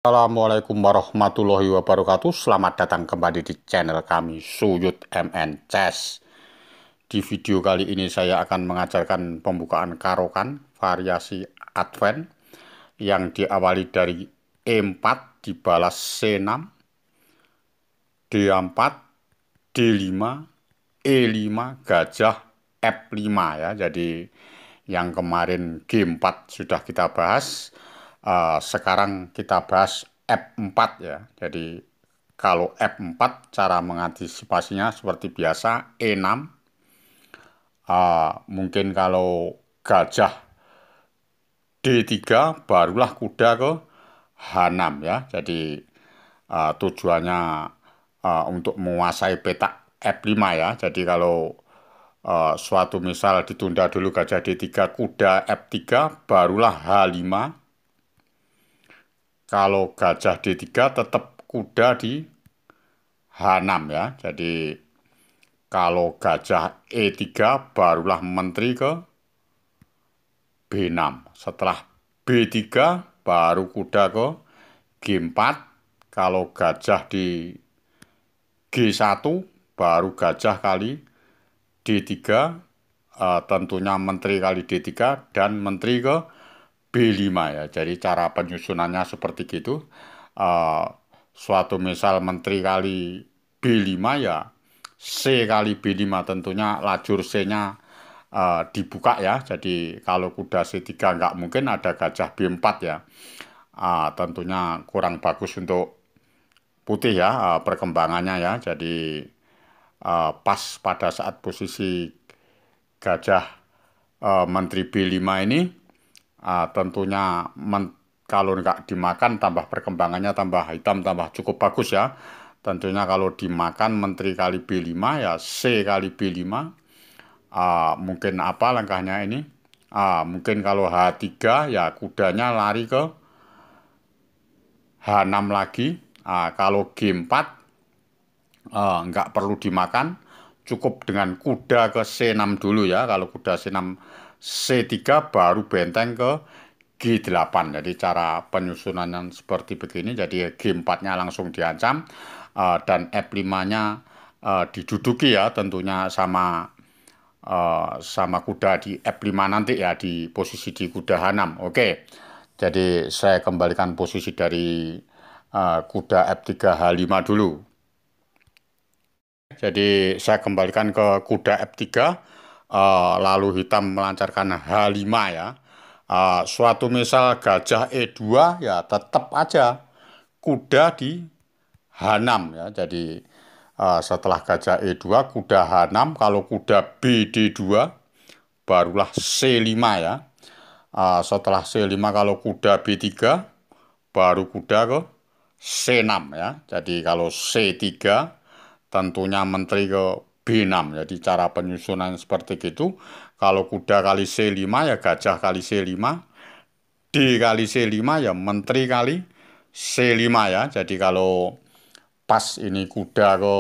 Assalamualaikum warahmatullahi wabarakatuh. Selamat datang kembali di channel kami Suyut MN Chess. Di video kali ini saya akan mengajarkan pembukaan karokan variasi Advent yang diawali dari E4 dibalas C6, D4, D5, E5, gajah, F5 ya. Jadi yang kemarin G4 sudah kita bahas. Sekarang kita bahas F4 ya. Jadi kalau F4 cara mengantisipasinya seperti biasa E6. Mungkin kalau gajah D3 barulah kuda ke H6 ya. Jadi tujuannya untuk menguasai petak F5 ya. Jadi kalau suatu misal ditunda dulu gajah D3, kuda F3, barulah H5. Kalau gajah D3 tetap kuda di H6 ya. Jadi kalau gajah E3 barulah menteri ke B6. Setelah B3 baru kuda ke G4. Kalau gajah di G1 baru gajah kali D3. Tentunya menteri kali D3 dan menteri ke B5 ya. Jadi cara penyusunannya seperti gitu. Suatu misal menteri kali B5 ya, C kali B5, tentunya lajur C-nya dibuka ya. Jadi kalau kuda C3 nggak mungkin ada gajah B4 ya. Tentunya kurang bagus untuk putih ya, perkembangannya ya. Jadi pas pada saat posisi gajah menteri B5 ini, tentunya kalau nggak dimakan tambah perkembangannya tambah hitam, tambah cukup bagus ya. Tentunya kalau dimakan menteri kali B5 ya C kali B5. Mungkin apa langkahnya ini? Mungkin kalau H3 ya kudanya lari ke H6 lagi. Kalau G4 nggak perlu dimakan, cukup dengan kuda ke C6 dulu ya. Kalau kuda C6, C3 baru benteng ke G8. Jadi cara penyusunannya seperti begini. Jadi G4-nya langsung diancam, dan F5-nya diduduki ya, tentunya sama kuda di F5 nanti ya, di posisi di kuda H6. Oke. Jadi saya kembalikan posisi dari kuda F3 H5 dulu. Jadi saya kembalikan ke kuda F3, lalu hitam melancarkan H5 ya. Suatu misal gajah E2 ya tetap aja kuda di H6 ya. Jadi setelah gajah E2 kuda H6, kalau kuda BD2 barulah C5 ya. Setelah C5 kalau kuda B3 baru kuda ke C6 ya. Jadi kalau C3 tentunya menteri ke B6. Jadi cara penyusunan seperti itu. Kalau kuda kali C5 ya gajah kali C5. D kali C5 ya menteri kali C5 ya. Jadi kalau pas ini kuda ke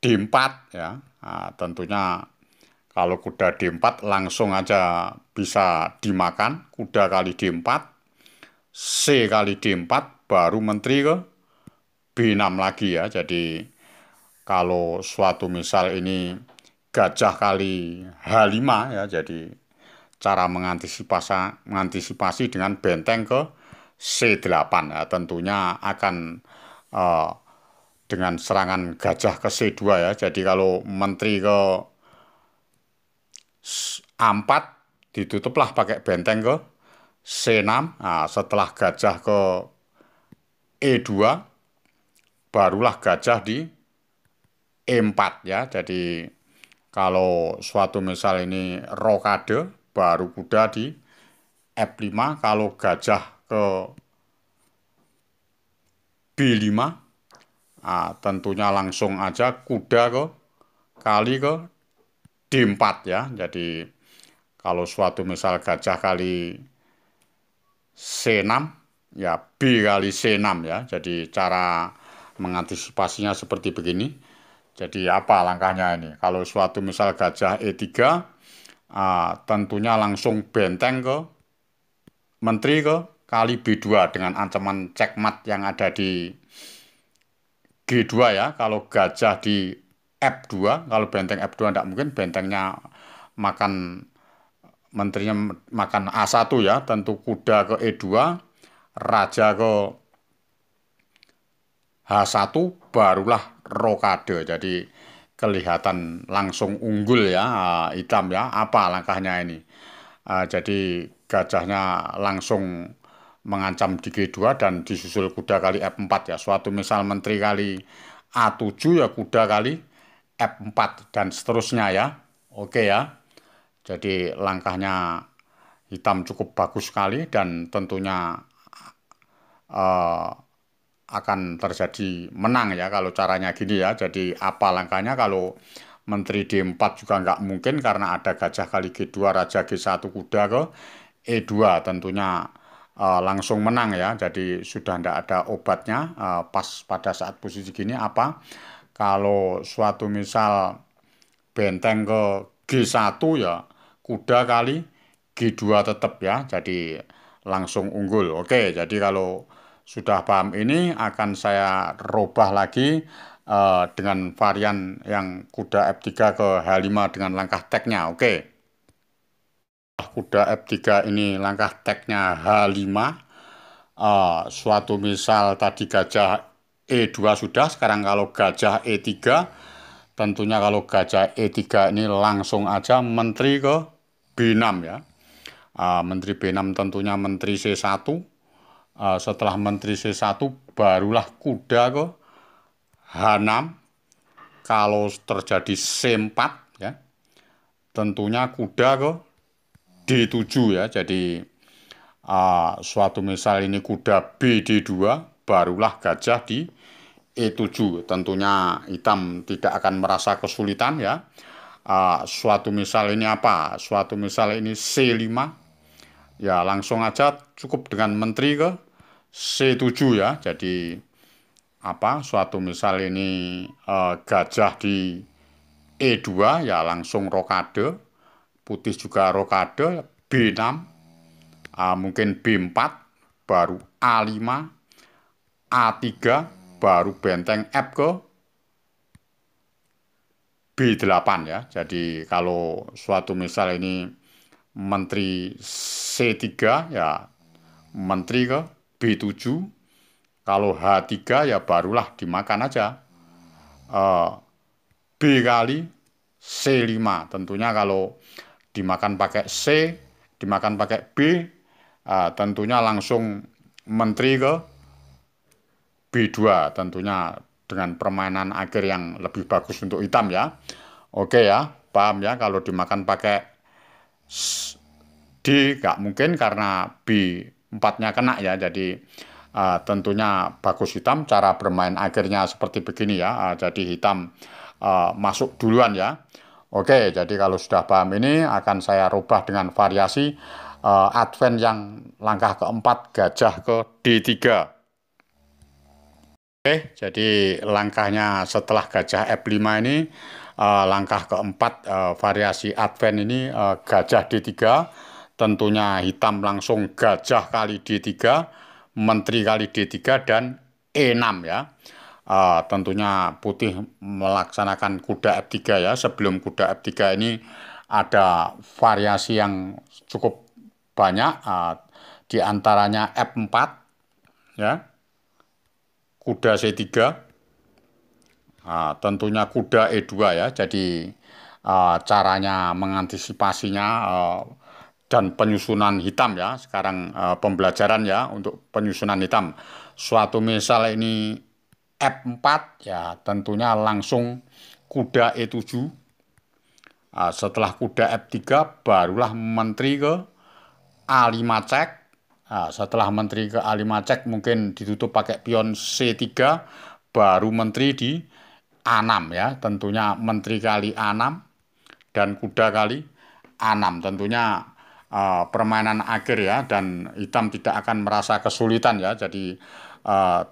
D4 ya. Tentunya kalau kuda D4 langsung aja bisa dimakan. Kuda kali D4, C kali D4, baru menteri ke B6 lagi ya. Jadi kalau suatu misal ini gajah kali H5 ya, jadi cara mengantisipasi dengan benteng ke C8 ya, tentunya akan eh, dengan serangan gajah ke C2 ya. Jadi kalau menteri ke A4 ditutuplah pakai benteng ke C6. Nah, setelah gajah ke E2 barulah gajah di E4 ya. Jadi kalau suatu misal ini rokade baru kuda di F5. Kalau gajah ke B5, tentunya langsung aja kuda ke kali ke D4 ya. Jadi kalau suatu misal gajah kali C6 ya B kali C6 ya. Jadi cara mengantisipasinya seperti begini. Jadi apa langkahnya ini? Kalau suatu misal gajah E3, tentunya langsung benteng ke menteri ke kali B2 dengan ancaman checkmate yang ada di G2 ya. Kalau gajah di F2, kalau benteng F2 tidak mungkin, bentengnya makan, menterinya makan A1 ya, tentu kuda ke E2, raja ke H1, barulah rokade. Jadi kelihatan langsung unggul ya, hitam ya. Apa langkahnya ini? Jadi gajahnya langsung mengancam di G2 dan disusul kuda kali F4 ya. Suatu misal menteri kali A7 ya kuda kali F4 dan seterusnya ya. Oke ya. Jadi langkahnya hitam cukup bagus sekali dan tentunya eh, akan terjadi menang ya kalau caranya gini ya. Jadi apa langkahnya kalau Menteri D4 juga nggak mungkin karena ada gajah kali G2, Raja G1 kuda ke E2 tentunya langsung menang ya. Jadi sudah tidak ada obatnya pas pada saat posisi gini apa kalau suatu misal benteng ke G1 ya kuda kali G2 tetap ya. Jadi langsung unggul. Oke, jadi kalau sudah paham ini akan saya robah lagi dengan varian yang kuda F3 ke H5 dengan langkah teknya. Oke. Kuda F3 ini langkah teknya H5. Suatu misal tadi gajah E2 sudah, sekarang kalau gajah E3, tentunya kalau gajah E3 ini langsung aja menteri ke B6 ya. Menteri B6 tentunya menteri C1. Setelah menteri C1 barulah kuda ke H6. Kalau terjadi C4 ya, tentunya kuda ke D7 ya. Jadi suatu misal ini kuda BD2, barulah gajah di E7. Tentunya hitam tidak akan merasa kesulitan ya. Suatu misal ini apa? Suatu misal ini C5, ya langsung aja cukup dengan menteri ke C7 ya. Jadi apa? Suatu misal ini gajah di E2 ya langsung rokade, putih juga rokade, B6, mungkin B4, baru A5, A3, baru benteng F ke B8 ya. Jadi kalau suatu misal ini menteri C3 ya menteri ke B7, kalau H3 ya barulah dimakan aja B kali C5. Tentunya kalau dimakan pakai C, dimakan pakai B, tentunya langsung menteri ke B2. Tentunya dengan permainan akhir yang lebih bagus untuk hitam ya. Oke ya, paham ya kalau dimakan pakai D nggak mungkin karena B4-nya kena ya. Jadi tentunya bagus hitam. Cara bermain akhirnya seperti begini ya. Jadi hitam masuk duluan ya. Oke, jadi kalau sudah paham ini akan saya rubah dengan variasi advent yang langkah keempat gajah ke D3. Oke, jadi langkahnya setelah gajah F5 ini langkah keempat variasi advent ini gajah D3. Tentunya hitam langsung gajah kali D3, menteri kali D3 dan E6 ya. Tentunya putih melaksanakan kuda F3 ya. Sebelum kuda F3 ini ada variasi yang cukup banyak, di antaranya F4 ya, kuda C3, tentunya kuda E2 ya. Jadi caranya mengantisipasinya dan penyusunan hitam ya. Sekarang pembelajaran ya untuk penyusunan hitam. Suatu misal ini F4 ya tentunya langsung kuda E7. Setelah kuda F3 barulah menteri ke A5 cek. Setelah menteri ke A5 cek mungkin ditutup pakai pion C3, baru menteri di A6 ya. Tentunya menteri kali A6 dan kuda kali A6. Tentunya permainan akhir ya dan hitam tidak akan merasa kesulitan ya. Jadi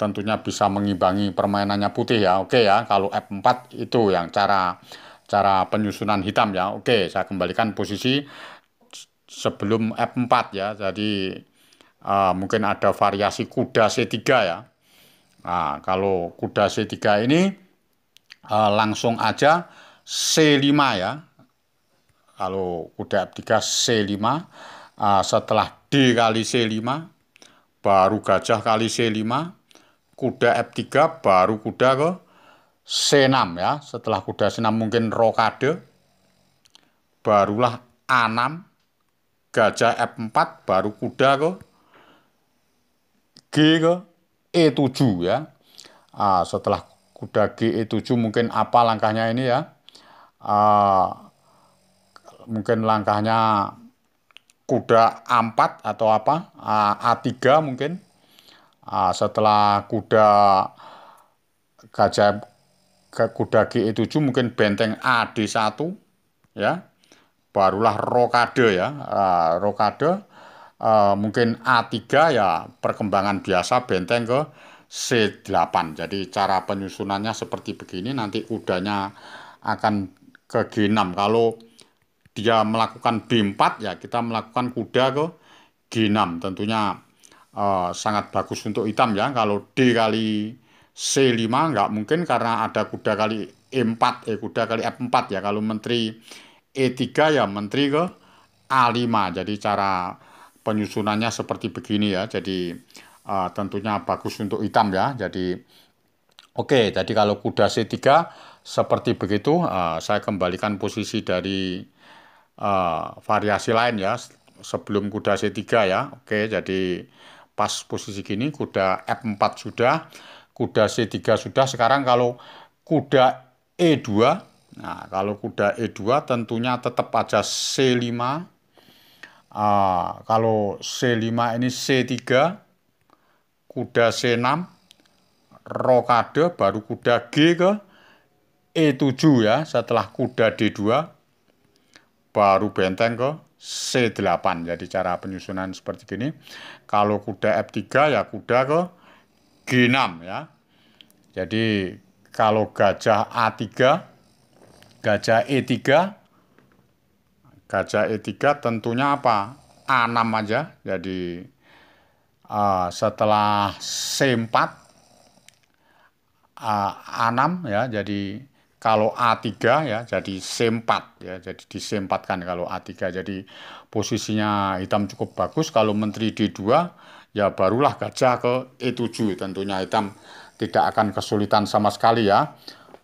tentunya bisa mengimbangi permainannya putih ya. Oke ya, kalau F4 itu yang cara cara penyusunan hitam ya. Oke, saya kembalikan posisi sebelum F4 ya. Jadi mungkin ada variasi kuda C3 ya. Nah, kalau kuda C3 ini langsung aja C5 ya. Kalau kuda F3 C5, setelah D kali C5, baru gajah kali C5, kuda F3 baru kuda ke C6 ya. Setelah kuda C6 mungkin rokade, barulah A6, gajah F4, baru kuda ke G ke E7 ya. Setelah kuda G E7 mungkin apa langkahnya ini ya? Mungkin langkahnya kuda A4 atau apa? A3 mungkin. Setelah gajah kuda G7 mungkin benteng AD1 ya. Barulah rokade ya. Rokade mungkin A3 ya, perkembangan biasa benteng ke C8. Jadi cara penyusunannya seperti begini, nanti kudanya akan ke G6. Kalau dia melakukan B4 ya, kita melakukan kuda ke G6. Tentunya sangat bagus untuk hitam ya. Kalau D kali C5 nggak mungkin karena ada kuda kali E4, kuda kali F4 ya. Kalau menteri E3 ya menteri ke A5. Jadi cara penyusunannya seperti begini ya. Jadi tentunya bagus untuk hitam ya. Jadi oke, jadi kalau kuda C3 seperti begitu. Saya kembalikan posisi dari variasi lain ya. Sebelum kuda C3 ya. Oke, jadi pas posisi gini kuda F4 sudah, kuda C3 sudah. Sekarang kalau kuda E2, nah kalau kuda E2 tentunya tetap aja C5. Kalau C5 ini C3, kuda C6, rokade, baru kuda G ke E7 ya. Setelah kuda D2, baru benteng ke C8. Jadi cara penyusunan seperti gini. Kalau kuda F3 ya kuda ke G6 ya. Jadi kalau gajah A3, gajah E3, gajah E3 tentunya apa? A6 aja. Jadi setelah C4, A6 ya. Jadi kalau A3 ya jadi C4 ya. Jadi di C4 kan kalau A3. Jadi posisinya hitam cukup bagus. Kalau menteri D2 ya barulah gajah ke E7. Tentunya hitam tidak akan kesulitan sama sekali ya.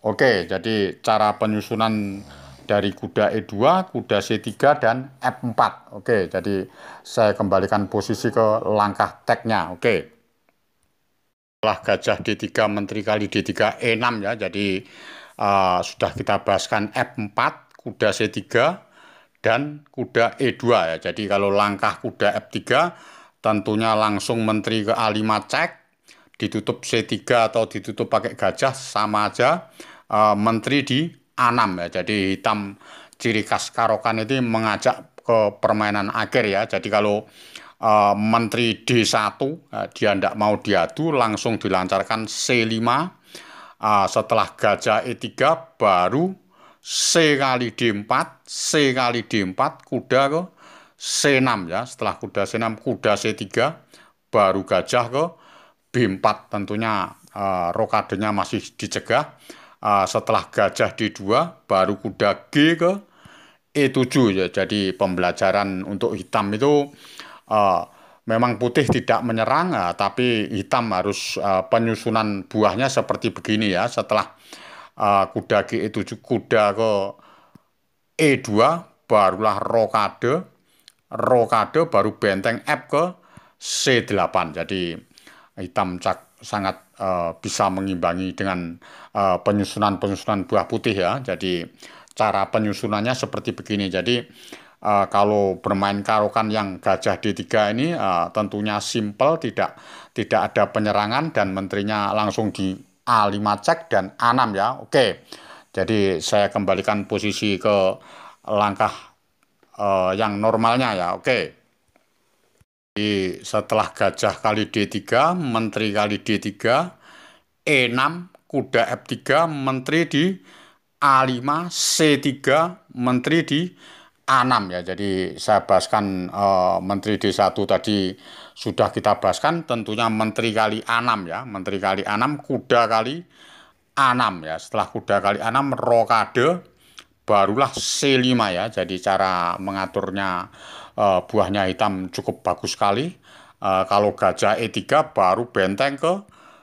Oke, jadi cara penyusunan dari kuda E2, kuda C3, dan F4. Oke, jadi saya kembalikan posisi ke langkah teknya. Oke. Setelah gajah D3, menteri kali D3, E6 ya. Jadi sudah kita bahaskan F4, kuda C3, dan kuda E2 ya. Jadi kalau langkah kuda F3, tentunya langsung menteri ke A5 cek, ditutup C3 atau ditutup pakai gajah sama aja. Menteri di A6 ya. Jadi hitam ciri khas Karokan itu mengajak ke permainan akhir ya. Jadi kalau menteri D1 dia tidak mau diadu, langsung dilancarkan C5. Setelah gajah E3 baru C kali D4, C kali D4, kuda ke C6 ya. Setelah kuda C6, kuda C3, baru gajah ke B4. Tentunya rokadenya masih dicegah. Setelah gajah D2, baru kuda G ke E7 ya. Jadi pembelajaran untuk hitam itu memang putih tidak menyerang, tapi hitam harus penyusunan buahnya seperti begini ya. Setelah kuda G E7, kuda ke E2, barulah rokade, rokade baru benteng F ke C8. Jadi hitam sangat bisa mengimbangi dengan penyusunan-penyusunan buah putih ya. Jadi cara penyusunannya seperti begini. Jadi kalau bermain Karokan yang gajah D3 ini tentunya simple, tidak ada penyerangan dan menterinya langsung di A5 cek dan A6 ya. Oke. Jadi saya kembalikan posisi ke langkah yang normalnya ya. Oke. Jadi setelah gajah kali D3, menteri kali D3, E6, kuda F3, menteri di A5, C3, menteri di A6 ya. Jadi saya bahaskan Menteri D1 tadi sudah kita bahaskan, tentunya Menteri kali A6 ya. Menteri kali A6, kuda kali A6 ya. Setelah kuda kali A6, rokade, barulah C5 ya. Jadi cara mengaturnya buahnya hitam cukup bagus sekali. Kalau gajah E3 baru benteng ke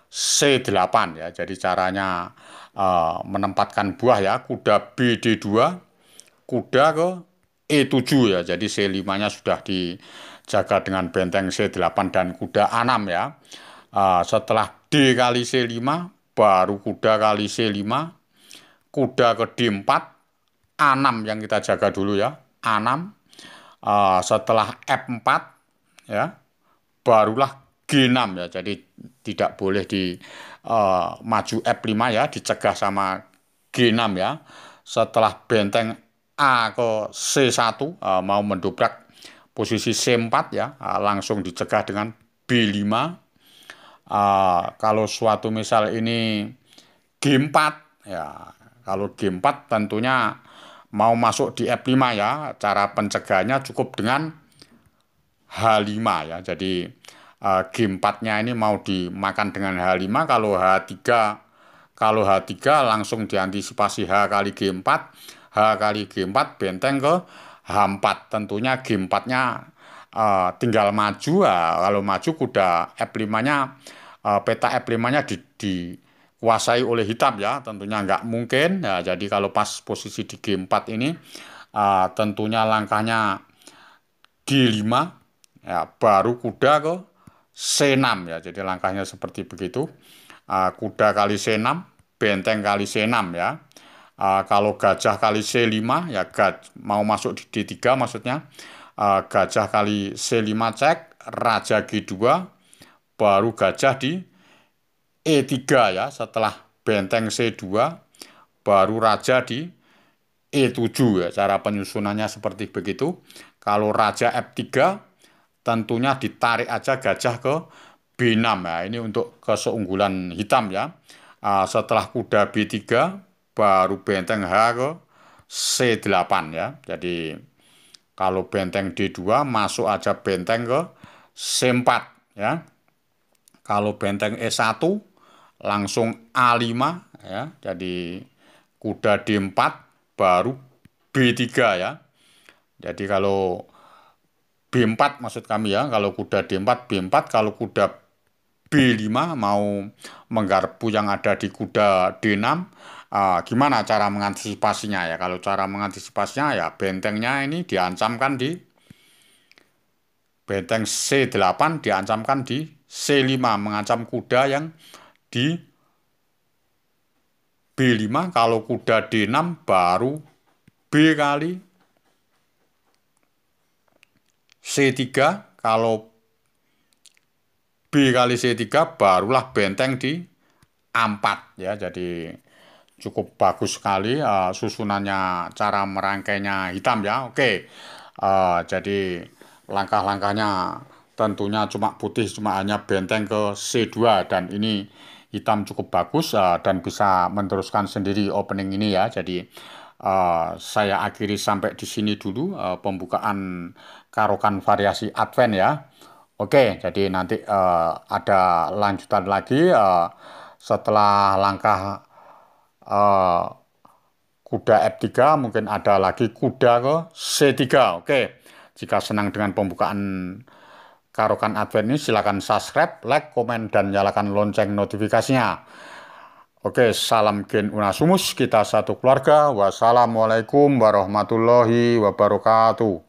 C8 ya. Jadi caranya menempatkan buah ya. Kuda BD2, kuda ke E7 ya. Jadi C5-nya sudah dijaga dengan benteng C8 dan kuda A6 ya. Setelah D kali C5, baru kuda kali C5, kuda ke D4, A6 yang kita jaga dulu ya. A6. Setelah F4 ya, barulah G6 ya. Jadi tidak boleh di maju F5 ya, dicegah sama G6 ya. Setelah benteng A ke C1 mau mendobrak posisi C4 ya, langsung dicegah dengan B5. Kalau suatu misal ini G4 ya, kalau G4 tentunya mau masuk di F5 ya, cara pencegahannya cukup dengan H5 ya. Jadi G4-nya ini mau dimakan dengan H5. Kalau H3 langsung diantisipasi H kali G4, H kali G4 benteng ke H4. Tentunya G4-nya tinggal maju. Kalau maju kuda F5-nya, peta F5-nya dikuasai oleh hitam ya. Tentunya nggak mungkin. Ya, jadi kalau pas posisi di G4 ini tentunya langkahnya G5 ya, baru kuda ke C6 ya. Jadi langkahnya seperti begitu. Kuda kali C6, benteng kali C6 ya. Kalau gajah kali C5 ya, mau masuk di D3 maksudnya. Gajah kali C5 cek, raja G2, baru gajah di E3 ya. Setelah benteng C2, baru raja di E7 ya. Cara penyusunannya seperti begitu. Kalau raja F3, tentunya ditarik aja gajah ke B6 ya. Ini untuk keseunggulan hitam ya. Setelah kuda B3, baru benteng H ke C8 ya. Jadi kalau benteng D2 masuk aja benteng ke C4 ya. Kalau benteng E1 langsung A5 ya. Jadi kuda D4 baru B3 ya. Jadi kalau B4 maksud kami ya, kalau kuda D4 B4, kalau kuda B5 mau menggarpu yang ada di kuda D6, gimana cara mengantisipasinya ya? Kalau cara mengantisipasinya ya bentengnya ini diancamkan di benteng C8, diancamkan di C5, mengancam kuda yang di B5. Kalau kuda D6 baru B kali C3, kalau B kali C3 barulah benteng di A4 ya. Jadi cukup bagus sekali susunannya, cara merangkainya hitam ya. Oke, jadi langkah-langkahnya tentunya cuma putih, cuma hanya benteng ke C2, dan ini hitam cukup bagus dan bisa meneruskan sendiri opening ini ya. Jadi saya akhiri sampai di sini dulu pembukaan karokan variasi Advent ya. Oke, jadi nanti ada lanjutan lagi setelah langkah kuda F3, mungkin ada lagi kuda ke C3. Oke, jika senang dengan pembukaan karokan Advent ini silakan subscribe, like, komen, dan nyalakan lonceng notifikasinya. Oke, salam Gen Unasumus, kita satu keluarga. Wassalamualaikum warahmatullahi wabarakatuh.